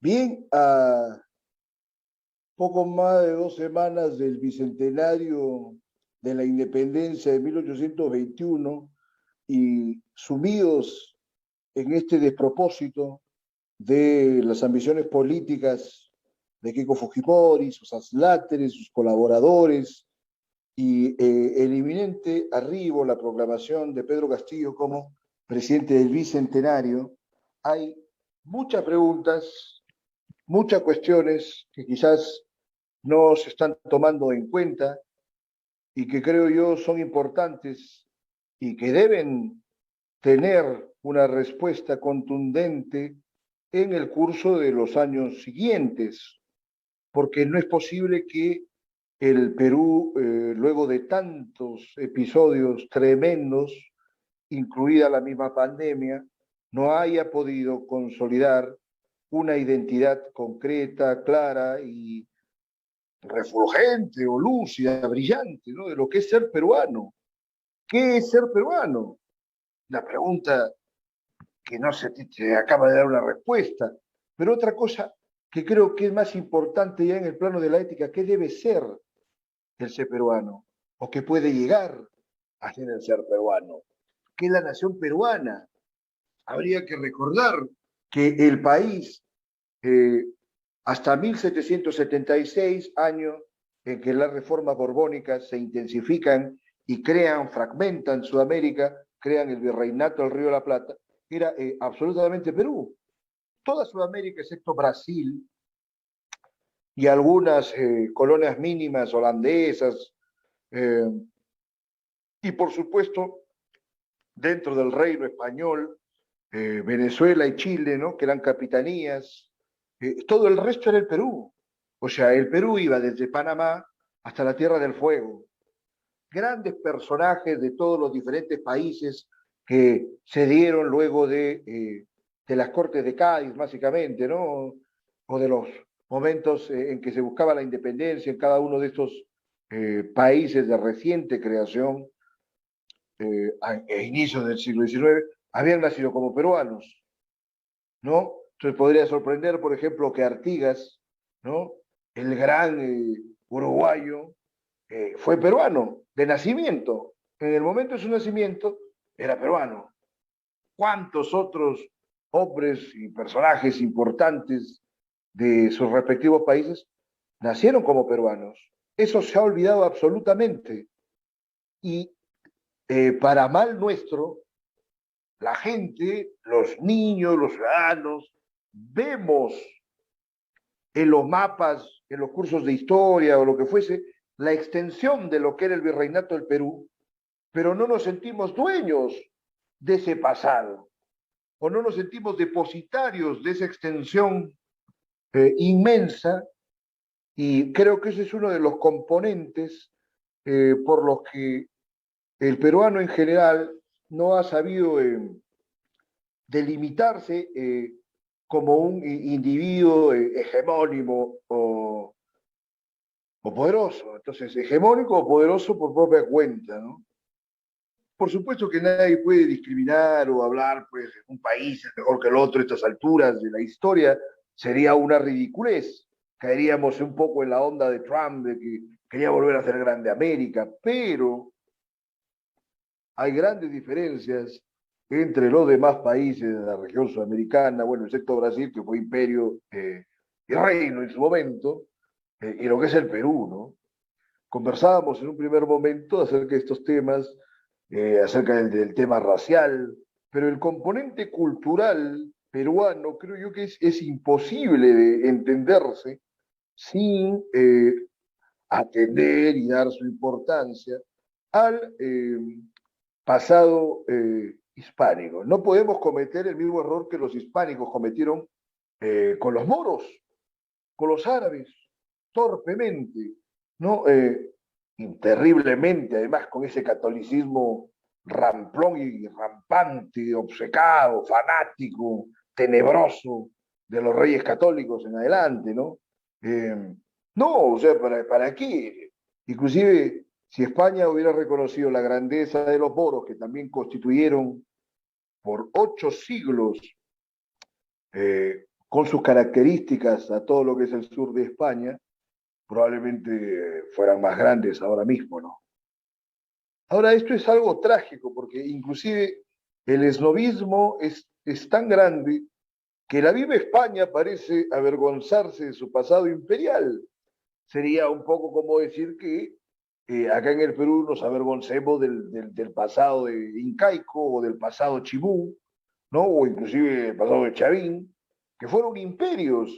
Bien, a poco más de 2 semanas del bicentenario de la independencia de 1821 y sumidos en este despropósito de las ambiciones políticas de Keiko Fujimori, sus asláteres, sus colaboradores y el inminente arribo, la proclamación de Pedro Castillo como presidente del bicentenario, hay muchas preguntas, muchas cuestiones que quizás no se están tomando en cuenta y que creo yo son importantes y que deben tener una respuesta contundente en el curso de los años siguientes, porque no es posible que el Perú, luego de tantos episodios tremendos, incluida la misma pandemia, no haya podido consolidar una identidad concreta, clara y refulgente o lúcida, brillante, ¿no? De lo que es ser peruano. ¿Qué es ser peruano? La pregunta que no se acaba de dar una respuesta. Pero otra cosa que creo que es más importante ya en el plano de la ética, ¿qué debe ser el ser peruano? ¿O qué puede llegar a ser el ser peruano? ¿Qué es la nación peruana? Habría que recordar que el país eh, hasta 1776, año en que las reformas borbónicas se intensifican y crean, fragmentan Sudamérica, crean el virreinato del Río de la Plata, era absolutamente Perú. Toda Sudamérica, excepto Brasil y algunas colonias mínimas holandesas, eh, y por supuesto, dentro del reino español, Venezuela y Chile, ¿no? Que eran capitanías, todo el resto era el Perú. O sea, el Perú iba desde Panamá hasta la Tierra del Fuego. Grandes personajes de todos los diferentes países que se dieron luego de las Cortes de Cádiz, básicamente, ¿no? O de los momentos en que se buscaba la independencia en cada uno de estos países de reciente creación, a inicios del siglo XIX, habían nacido como peruanos, ¿no? Entonces podría sorprender, por ejemplo, que Artigas, ¿no? El gran uruguayo, fue peruano de nacimiento. En el momento de su nacimiento era peruano. ¿Cuántos otros hombres y personajes importantes de sus respectivos países nacieron como peruanos? Eso se ha olvidado absolutamente. Y para mal nuestro, la gente, los niños, los ciudadanos, vemos en los mapas, en los cursos de historia o lo que fuese, la extensión de lo que era el virreinato del Perú, pero no nos sentimos dueños de ese pasado, o no nos sentimos depositarios de esa extensión inmensa, y creo que ese es uno de los componentes por los que el peruano en general no ha sabido delimitarse como un individuo hegemónico o poderoso. Entonces, hegemónico o poderoso por propia cuenta, ¿no? Por supuesto que nadie puede discriminar o hablar, pues, un país es mejor que el otro a estas alturas de la historia. Sería una ridiculez. Caeríamos un poco en la onda de Trump de que quería volver a hacer grande América, pero hay grandes diferencias entre los demás países de la región sudamericana, bueno, excepto Brasil, que fue imperio y reino en su momento, y lo que es el Perú, ¿no? Conversábamos en un primer momento acerca de estos temas, acerca del tema racial, pero el componente cultural peruano creo yo que es imposible de entenderse sin atender y dar su importancia al pasado hispánico. No podemos cometer el mismo error que los hispánicos cometieron con los moros, con los árabes, torpemente, ¿no? Terriblemente, además, con ese catolicismo ramplón y rampante, obcecado, fanático, tenebroso de los reyes católicos en adelante, ¿no? No, o sea, ¿para qué? Inclusive, si España hubiera reconocido la grandeza de los moros, que también constituyeron por 8 siglos con sus características a todo lo que es el sur de España, probablemente fueran más grandes ahora mismo, ¿no? Ahora, esto es algo trágico, porque inclusive el esnovismo es tan grande que la viva España parece avergonzarse de su pasado imperial. Sería un poco como decir que acá en el Perú nos avergoncemos del pasado de incaico o del pasado chibú, ¿no? O inclusive el pasado de Chavín, que fueron imperios.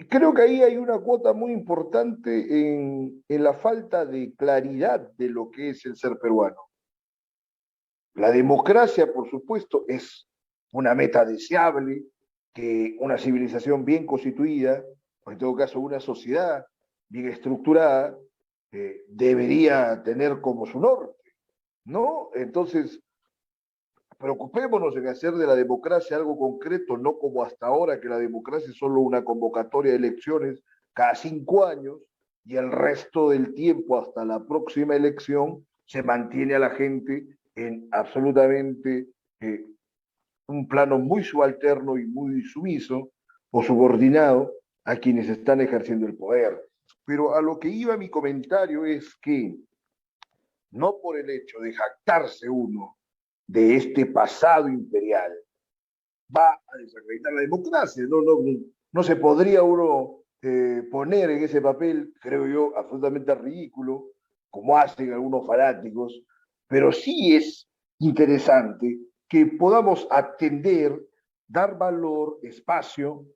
Creo que ahí hay una cuota muy importante en la falta de claridad de lo que es el ser peruano. La democracia, por supuesto, es una meta deseable, que una civilización bien constituida, o en todo caso una sociedad bien estructurada, debería tener como su norte, ¿no? Entonces, preocupémonos en hacer de la democracia algo concreto, no como hasta ahora, que la democracia es solo una convocatoria de elecciones cada 5 años y el resto del tiempo hasta la próxima elección se mantiene a la gente en absolutamente un plano muy subalterno y muy sumiso o subordinado a quienes están ejerciendo el poder. Pero a lo que iba mi comentario es que no por el hecho de jactarse uno de este pasado imperial va a desacreditar la democracia. No se podría uno poner en ese papel, creo yo, absolutamente ridículo, como hacen algunos fanáticos, pero sí es interesante que podamos atender, dar valor, espacio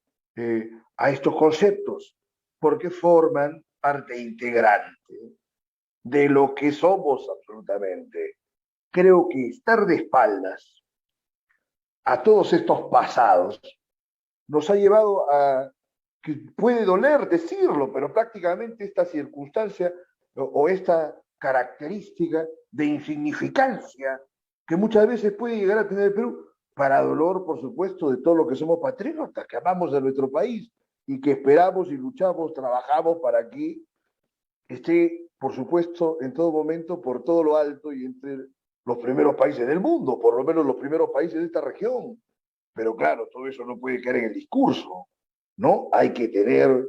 a estos conceptos, porque forman parte integrante de lo que somos absolutamente. Creo que estar de espaldas a todos estos pasados nos ha llevado a, que puede doler decirlo, pero prácticamente esta circunstancia o esta característica de insignificancia que muchas veces puede llegar a tener el Perú, para dolor, por supuesto, de todos los que somos patriotas, que amamos a nuestro país y que esperamos y luchamos, trabajamos para que esté, por supuesto, en todo momento, por todo lo alto y entre los primeros países del mundo, por lo menos los primeros países de esta región. Pero claro, todo eso no puede caer en el discurso, ¿no? Hay que tener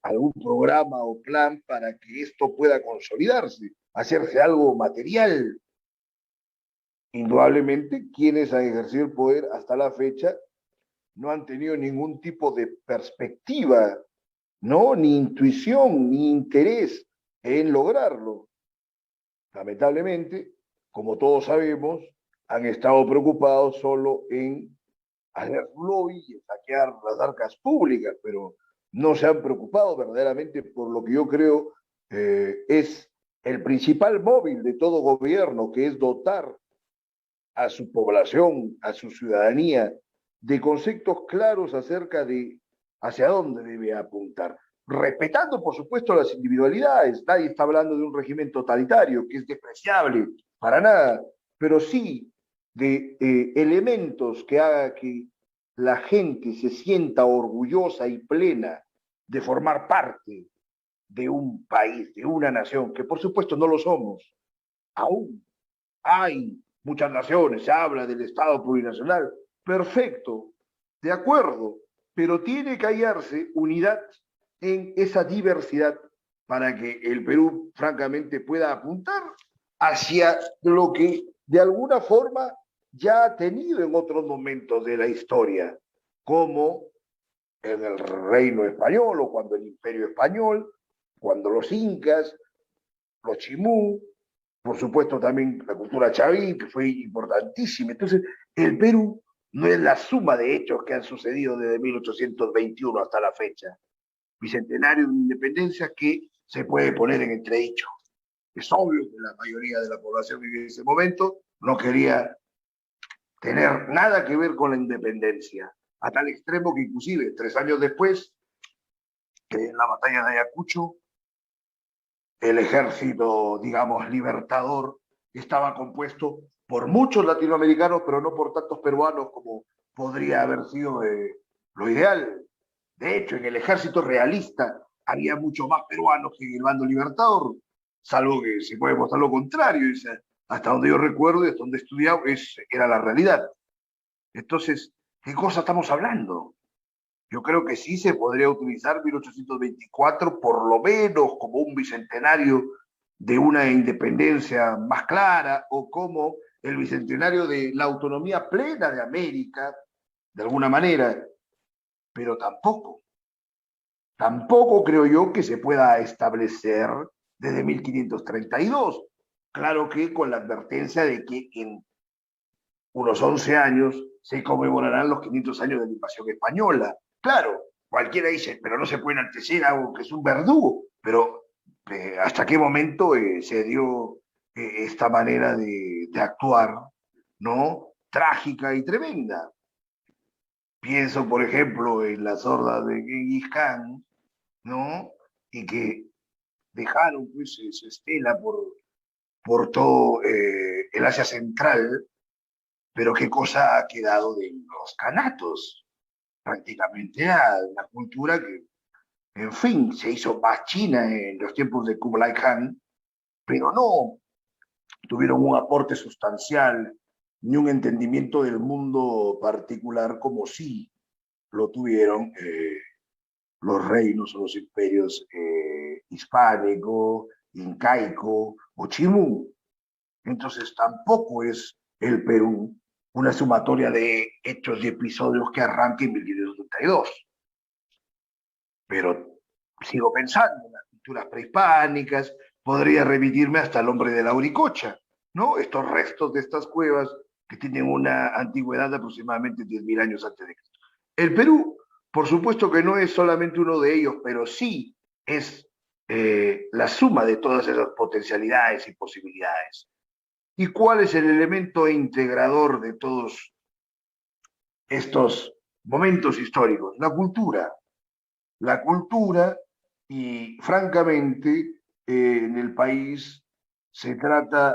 algún programa o plan para que esto pueda consolidarse, hacerse algo material. Indudablemente, quienes han ejercido el poder hasta la fecha no han tenido ningún tipo de perspectiva, ¿no? Ni intuición, ni interés en lograrlo. Lamentablemente, como todos sabemos, han estado preocupados solo en hacer lobby y saquear las arcas públicas, pero no se han preocupado verdaderamente por lo que yo creo es el principal móvil de todo gobierno, que es dotar a su población, a su ciudadanía, de conceptos claros acerca de hacia dónde debe apuntar, respetando, por supuesto, las individualidades. Nadie está hablando de un régimen totalitario, que es despreciable, para nada, pero sí de elementos que haga que la gente se sienta orgullosa y plena de formar parte de un país, de una nación, que por supuesto no lo somos. Aún hay muchas naciones, se habla del Estado plurinacional, perfecto, de acuerdo, pero tiene que hallarse unidad en esa diversidad para que el Perú, francamente, pueda apuntar hacia lo que de alguna forma ya ha tenido en otros momentos de la historia, como en el Reino Español o cuando el Imperio Español, cuando los incas, los chimú, por supuesto también la cultura chaví, que fue importantísima. Entonces, el Perú no es la suma de hechos que han sucedido desde 1821 hasta la fecha. Bicentenario de independencia que se puede poner en entredicho. Es obvio que la mayoría de la población en ese momento no quería tener nada que ver con la independencia, a tal extremo que inclusive 3 años después, que en la batalla de Ayacucho, el ejército, digamos, libertador estaba compuesto por muchos latinoamericanos, pero no por tantos peruanos como podría haber sido lo ideal. De hecho, en el ejército realista había mucho más peruanos que en el bando libertador, salvo que se puede mostrar lo contrario. Hasta donde yo recuerdo, hasta donde he estudiado, era la realidad. Entonces, ¿qué cosa estamos hablando? Yo creo que sí se podría utilizar 1824 por lo menos como un bicentenario de una independencia más clara o como el bicentenario de la autonomía plena de América, de alguna manera, pero tampoco creo yo que se pueda establecer desde 1532. Claro que con la advertencia de que en unos 11 años se conmemorarán los 500 años de la invasión española. Claro, cualquiera dice, pero no se puede enaltecer algo que es un verdugo, pero ¿hasta qué momento se dio esta manera de actuar, ¿no? Trágica y tremenda. Pienso, por ejemplo, en las hordas de Genghis Khan, ¿no? Y que dejaron pues, su estela por todo el Asia Central, pero qué cosa ha quedado de los canatos. Prácticamente era una cultura que, en fin, se hizo más china en los tiempos de Kublai Khan, pero no tuvieron un aporte sustancial ni un entendimiento del mundo particular como sí lo tuvieron los reinos o los imperios hispánico, incaico o chimú. Entonces tampoco es el Perú una sumatoria de hechos y episodios que arranca en 1532. Pero sigo pensando en las culturas prehispánicas, podría remitirme hasta el hombre de la Uricocha, ¿no? Estos restos de estas cuevas que tienen una antigüedad de aproximadamente 10.000 años antes de Cristo. El Perú, por supuesto que no es solamente uno de ellos, pero sí es la suma de todas esas potencialidades y posibilidades. ¿Y cuál es el elemento integrador de todos estos momentos históricos? La cultura. La cultura y francamente en el país se trata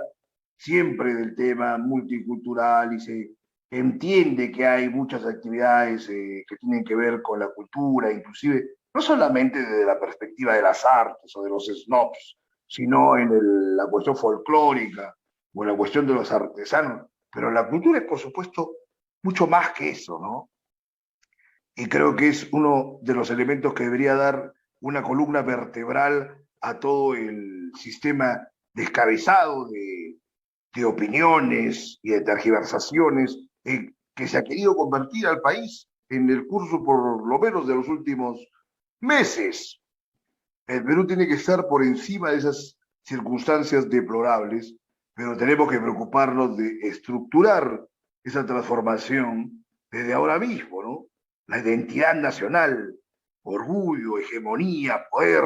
siempre del tema multicultural y se entiende que hay muchas actividades que tienen que ver con la cultura, inclusive no solamente desde la perspectiva de las artes o de los snobs, sino en la cuestión folclórica o en la cuestión de los artesanos. Pero la cultura es, por supuesto, mucho más que eso, ¿no? Y creo que es uno de los elementos que debería dar una columna vertebral a todo el sistema descabezado de opiniones y de tergiversaciones que se ha querido convertir al país en el curso por lo menos de los últimos meses. El Perú tiene que estar por encima de esas circunstancias deplorables, pero tenemos que preocuparnos de estructurar esa transformación desde ahora mismo, ¿no? La identidad nacional, orgullo, hegemonía, poder.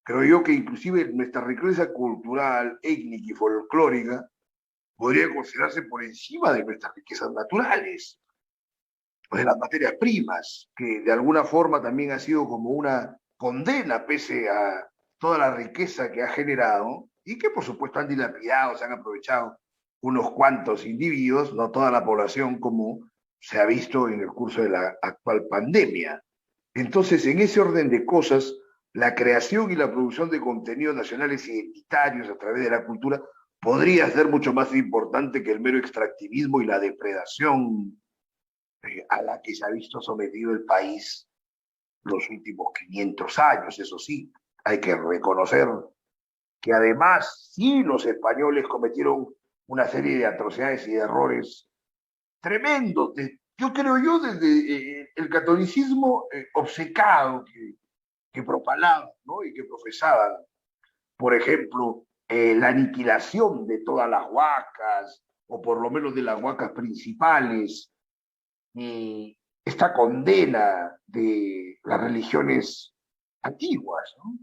Creo yo que inclusive nuestra riqueza cultural, étnica y folclórica podría considerarse por encima de nuestras riquezas naturales, o de las materias primas, que de alguna forma también ha sido como una condena pese a toda la riqueza que ha generado y que por supuesto han dilapidado, se han aprovechado unos cuantos individuos, no toda la población como se ha visto en el curso de la actual pandemia. Entonces, en ese orden de cosas, la creación y la producción de contenidos nacionales identitarios a través de la cultura podría ser mucho más importante que el mero extractivismo y la depredación a la que se ha visto sometido el país los últimos 500 años. Eso sí, hay que reconocer que además, sí, los españoles cometieron una serie de atrocidades y de errores tremendos. Yo creo yo desde el catolicismo obcecado que propalaban, ¿no? Y que profesaban. Por ejemplo, la aniquilación de todas las huacas, o por lo menos de las huacas principales, y esta condena de las religiones antiguas, ¿no?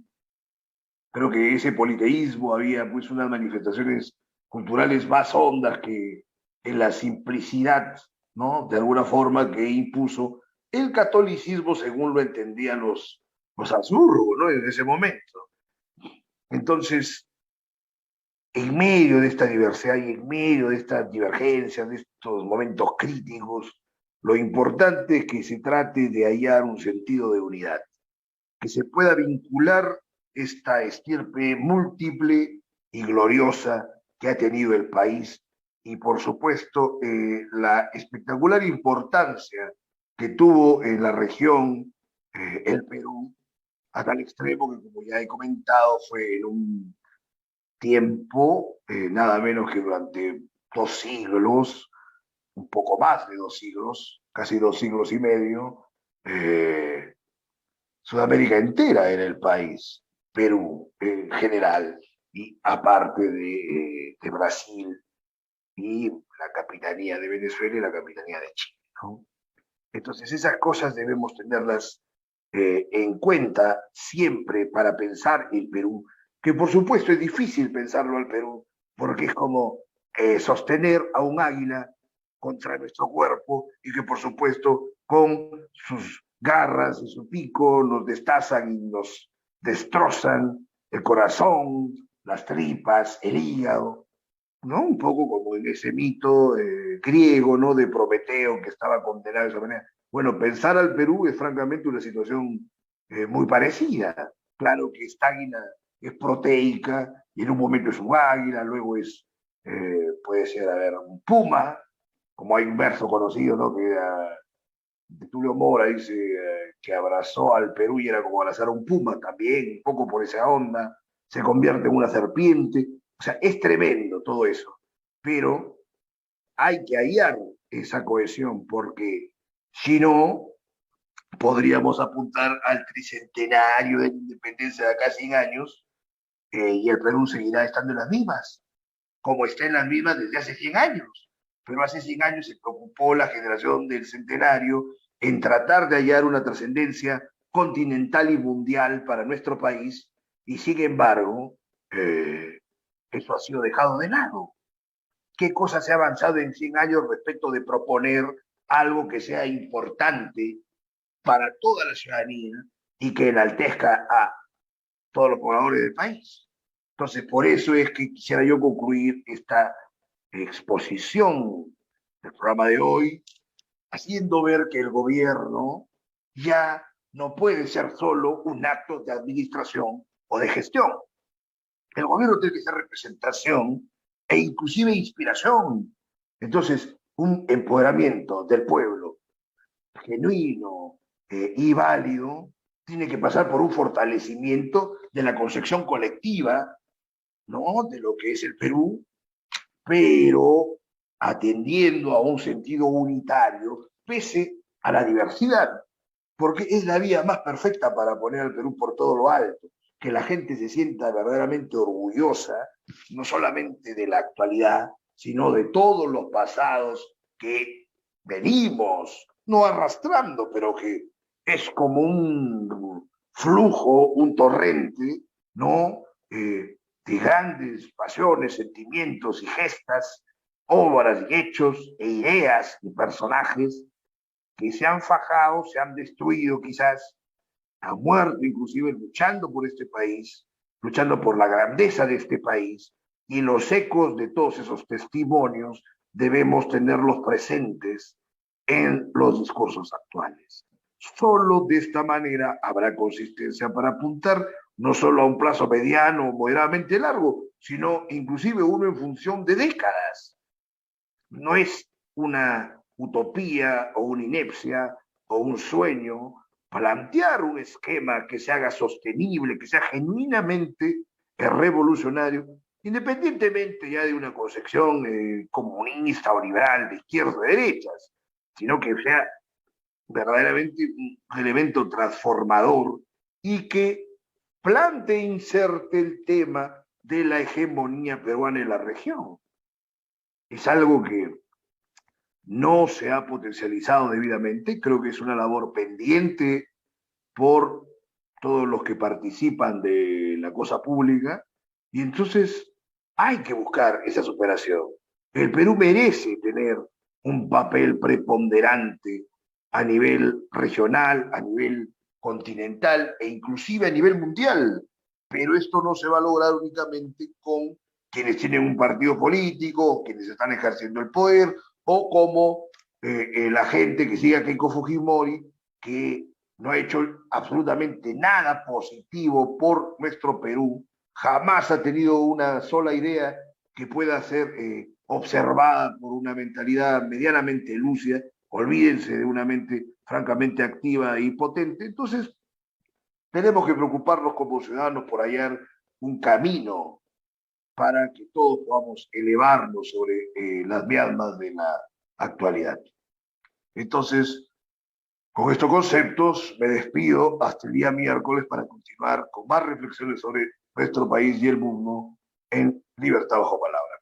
Creo que ese politeísmo había pues unas manifestaciones culturales más hondas que en la simplicidad, ¿no? De alguna forma que impuso el catolicismo según lo entendían los Habsburgos, ¿no? En ese momento. Entonces, en medio de esta diversidad y en medio de estas divergencias, de estos momentos críticos, lo importante es que se trate de hallar un sentido de unidad, que se pueda vincular esta estirpe múltiple y gloriosa que ha tenido el país y por supuesto la espectacular importancia que tuvo en la región el Perú, a tal extremo que, como ya he comentado, fue en un tiempo, nada menos que durante 2 siglos, un poco más de 2 siglos, casi 2 siglos y medio, eh, Sudamérica entera era el país, Perú en general, y aparte de Brasil y la capitanía de Venezuela y la capitanía de Chile, ¿no? Entonces esas cosas debemos tenerlas en cuenta siempre para pensar el Perú, que por supuesto es difícil pensarlo al Perú, porque es como sostener a un águila contra nuestro cuerpo y que por supuesto con sus garras y su pico nos destazan y nos destrozan el corazón, las tripas, el hígado, ¿no? Un poco como en ese mito griego, ¿no? De Prometeo que estaba condenado de esa manera. Bueno, pensar al Perú es francamente una situación muy parecida. Claro que esta águila es proteica y en un momento es un águila, luego puede ser, a ver, un puma, como hay un verso conocido, ¿no? Que era de Tulio Mora, dice que abrazó al Perú y era como abrazar a un puma también, un poco por esa onda, se convierte en una serpiente. O sea, es tremendo todo eso, pero hay que hallar esa cohesión porque si no, podríamos apuntar al tricentenario de la independencia de acá 100 años y el Perú seguirá estando en las mismas, como está en las mismas desde hace 100 años. Pero hace 100 años se preocupó la generación del centenario en tratar de hallar una trascendencia continental y mundial para nuestro país y sin embargo, eso ha sido dejado de lado. ¿Qué cosa se ha avanzado en 100 años respecto de proponer algo que sea importante para toda la ciudadanía y que enaltezca a todos los pobladores del país? Entonces, por eso es que quisiera yo concluir esta exposición del programa de hoy, haciendo ver que el gobierno ya no puede ser solo un acto de administración o de gestión. El gobierno tiene que ser representación e inclusive inspiración. Entonces, un empoderamiento del pueblo genuino y válido tiene que pasar por un fortalecimiento de la concepción colectiva, ¿no? De lo que es el Perú, pero atendiendo a un sentido unitario, pese a la diversidad, porque es la vía más perfecta para poner al Perú por todo lo alto, que la gente se sienta verdaderamente orgullosa, no solamente de la actualidad, sino de todos los pasados que venimos, no arrastrando, pero que es como un flujo, un torrente, ¿no? De grandes pasiones, sentimientos y gestas, obras y hechos e ideas y personajes que se han fajado, se han destruido quizás, han muerto inclusive luchando por este país, luchando por la grandeza de este país, y los ecos de todos esos testimonios debemos tenerlos presentes en los discursos actuales. Solo de esta manera habrá consistencia para apuntar no solo a un plazo mediano o moderadamente largo, sino inclusive uno en función de décadas. No es una utopía o una inepcia o un sueño plantear un esquema que se haga sostenible, que sea genuinamente revolucionario, independientemente ya de una concepción comunista o liberal de izquierdas o de derechas, sino que sea verdaderamente un elemento transformador y que plante e inserte el tema de la hegemonía peruana en la región. Es algo que no se ha potencializado debidamente, creo que es una labor pendiente por todos los que participan de la cosa pública, y entonces hay que buscar esa superación. El Perú merece tener un papel preponderante a nivel regional, a nivel continental e inclusive a nivel mundial, pero esto no se va a lograr únicamente con quienes tienen un partido político, quienes están ejerciendo el poder, o como la gente que sigue a Keiko Fujimori, que no ha hecho absolutamente nada positivo por nuestro Perú, jamás ha tenido una sola idea que pueda ser observada por una mentalidad medianamente lúcida, olvídense de una mente francamente activa y potente. Entonces, tenemos que preocuparnos como ciudadanos por hallar un camino para que todos podamos elevarnos sobre las miasmas de la actualidad. Entonces, con estos conceptos me despido hasta el día miércoles para continuar con más reflexiones sobre nuestro país y el mundo en Libertad Bajo Palabra.